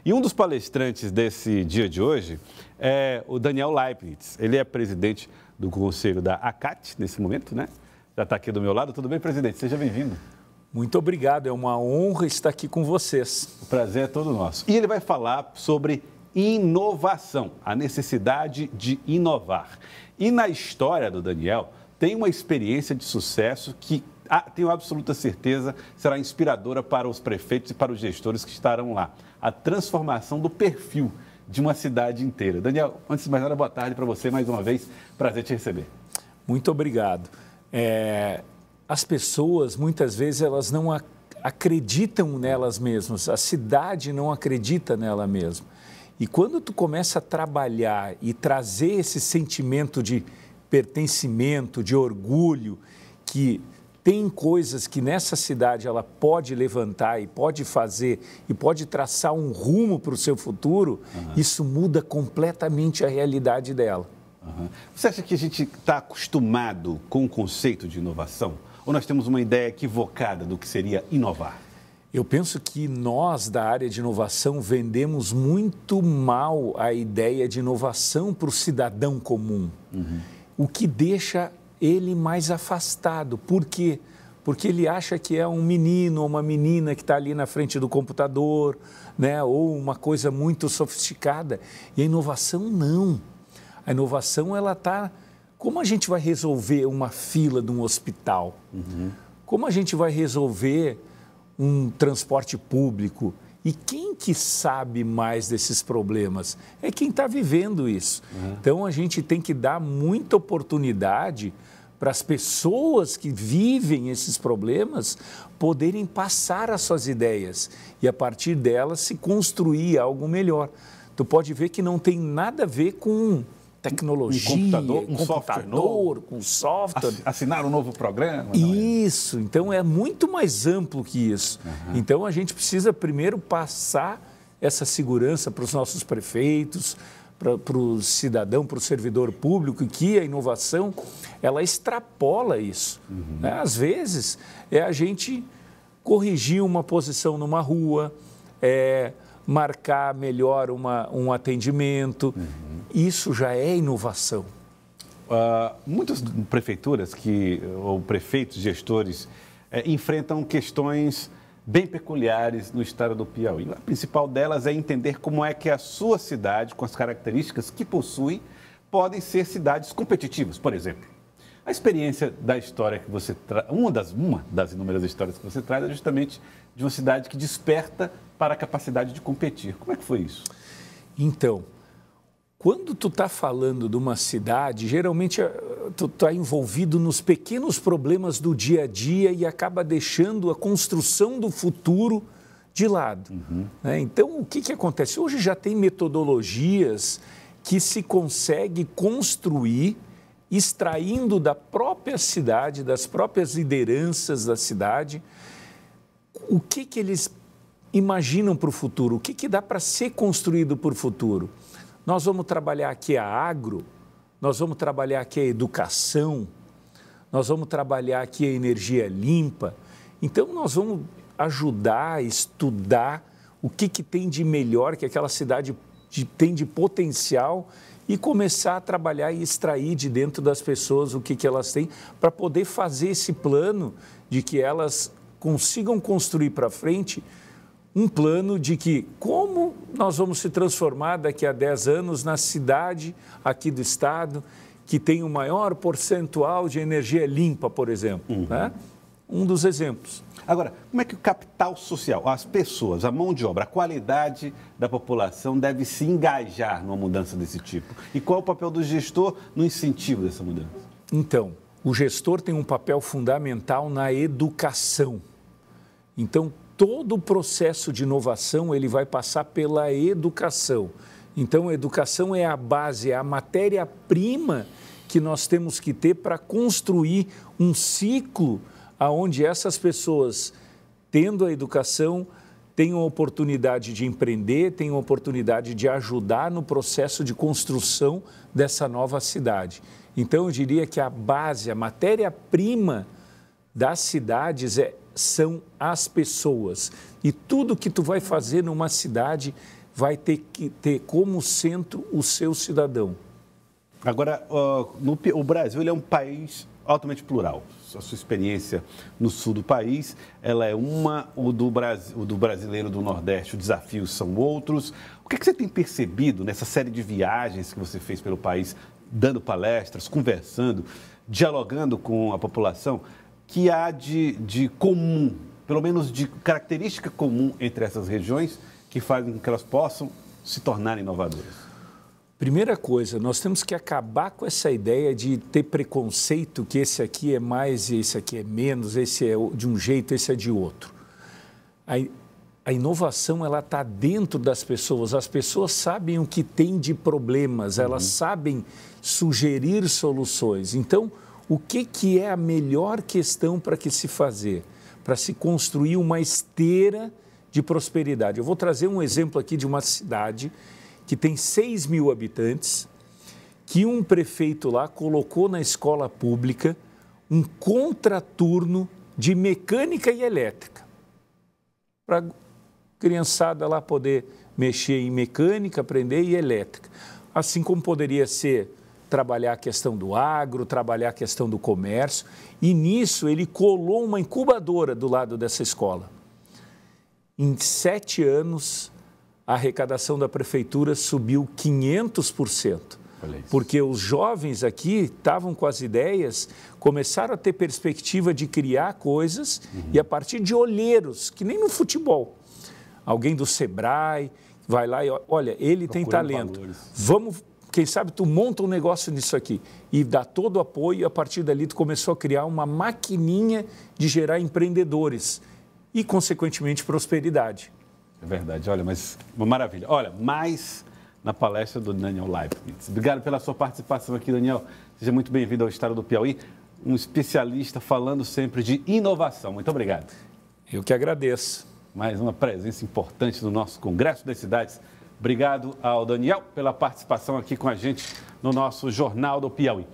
E um dos palestrantes desse dia de hoje é o Daniel Leibniz. Ele é presidente do conselho da ACAT, nesse momento, né? Já está aqui do meu lado. Tudo bem, presidente? Seja bem-vindo. Muito obrigado, é uma honra estar aqui com vocês. O prazer é todo nosso. E ele vai falar sobre inovação, a necessidade de inovar. E na história do Daniel, tem uma experiência de sucesso que, tenho absoluta certeza, será inspiradora para os prefeitos e para os gestores que estarão lá. A transformação do perfil de uma cidade inteira. Daniel, antes de mais nada, boa tarde para você mais uma vez. Prazer te receber. Muito obrigado. As pessoas, muitas vezes, elas não acreditam nelas mesmas. A cidade não acredita nela mesma. E quando tu começa a trabalhar e trazer esse sentimento de pertencimento, de orgulho, que tem coisas que nessa cidade ela pode levantar e pode fazer e pode traçar um rumo para o seu futuro, isso muda completamente a realidade dela. Você acha que a gente está acostumado com o conceito de inovação? Ou nós temos uma ideia equivocada do que seria inovar? Eu penso que nós, da área de inovação, vendemos muito mal a ideia de inovação para o cidadão comum, o que deixa ele mais afastado. Por quê? Porque ele acha que é um menino ou uma menina que está ali na frente do computador, né? Ou uma coisa muito sofisticada. E a inovação não. A inovação, ela está... Como a gente vai resolver uma fila de um hospital? Como a gente vai resolver um transporte público? E quem que sabe mais desses problemas? É quem está vivendo isso. Então, a gente tem que dar muita oportunidade para as pessoas que vivem esses problemas poderem passar as suas ideias e, a partir delas, se construir algo melhor. Tu pode ver que não tem nada a ver com tecnologia, um computador, com software. Assinar um novo programa. Isso, então é muito mais amplo que isso. Então a gente precisa primeiro passar essa segurança para os nossos prefeitos, para o cidadão, para o servidor público, que a inovação, ela extrapola isso. Às vezes, é a gente corrigir uma posição numa rua, marcar melhor um atendimento. Isso já é inovação. Muitas prefeituras ou prefeitos, gestores, enfrentam questões bem peculiares no estado do Piauí. A principal delas é entender como é que a sua cidade, com as características que possui, podem ser cidades competitivas. Por exemplo, a experiência da história que você traz, uma das inúmeras histórias que você traz é justamente de uma cidade que desperta para a capacidade de competir. Como é que foi isso? Então, quando tu está falando de uma cidade, geralmente tu está envolvido nos pequenos problemas do dia a dia e acaba deixando a construção do futuro de lado. Né? Então, o que acontece? Hoje já tem metodologias que se consegue construir extraindo da própria cidade, das próprias lideranças da cidade, o que eles imaginam para o futuro, o que dá para ser construído para o futuro. Nós vamos trabalhar aqui a agro, nós vamos trabalhar aqui a educação, nós vamos trabalhar aqui a energia limpa. Então, nós vamos ajudar, estudar o que tem de melhor, que aquela cidade tem de potencial e começar a trabalhar e extrair de dentro das pessoas o que elas têm para poder fazer esse plano de que elas consigam construir para frente um plano de que como nós vamos se transformar daqui a 10 anos na cidade aqui do estado que tem o maior percentual de energia limpa, por exemplo. Né? Um dos exemplos. Agora, como é que o capital social, as pessoas, a mão de obra, a qualidade da população deve se engajar numa mudança desse tipo? E qual é o papel do gestor no incentivo dessa mudança? Então, o gestor tem um papel fundamental na educação. Então, todo o processo de inovação ele vai passar pela educação. Então, a educação é a base, é a matéria-prima que nós temos que ter para construir um ciclo onde essas pessoas, tendo a educação, tenham a oportunidade de empreender, tenham a oportunidade de ajudar no processo de construção dessa nova cidade. Então, eu diria que a base, a matéria-prima das cidades são as pessoas. E tudo que tu vai fazer numa cidade vai ter que ter como centro o seu cidadão. Agora, o Brasil ele é um país altamente plural. A sua experiência no sul do país, ela é uma, o do brasileiro do Nordeste, os desafios são outros. O que é que você tem percebido nessa série de viagens que você fez pelo país, dando palestras, conversando, dialogando com a população, que há de comum, pelo menos de característica comum entre essas regiões, que fazem com que elas possam se tornarem inovadoras? Primeira coisa, nós temos que acabar com essa ideia de ter preconceito, que esse aqui é mais, esse aqui é menos, esse é de um jeito, esse é de outro. A inovação, ela está dentro das pessoas. As pessoas sabem o que tem de problemas, elas sabem sugerir soluções. Então, o que é a melhor questão para que se fazer? Para se construir uma esteira de prosperidade. Eu vou trazer um exemplo aqui de uma cidade que tem 6.000 habitantes, que um prefeito lá colocou na escola pública um contraturno de mecânica e elétrica, para a criançada lá poder mexer em mecânica, aprender e elétrica. Assim como poderia ser trabalhar a questão do agro, trabalhar a questão do comércio, e nisso ele colou uma incubadora do lado dessa escola. Em 7 anos, a arrecadação da prefeitura subiu 500%, porque os jovens aqui estavam com as ideias, começaram a ter perspectiva de criar coisas e a partir de olheiros, que nem no futebol. Alguém do Sebrae vai lá e olha, ele tem talento, vamos, quem sabe tu monta um negócio nisso aqui e dá todo o apoio e a partir dali tu começou a criar uma maquininha de gerar empreendedores e, consequentemente, prosperidade. É verdade, olha, mas uma maravilha. Olha, mais na palestra do Daniel Leibnitz. Obrigado pela sua participação aqui, Daniel. Seja muito bem-vindo ao Estado do Piauí, um especialista falando sempre de inovação. Muito obrigado. Eu que agradeço. Mais uma presença importante no nosso Congresso das Cidades. Obrigado ao Daniel pela participação aqui com a gente no nosso Jornal do Piauí.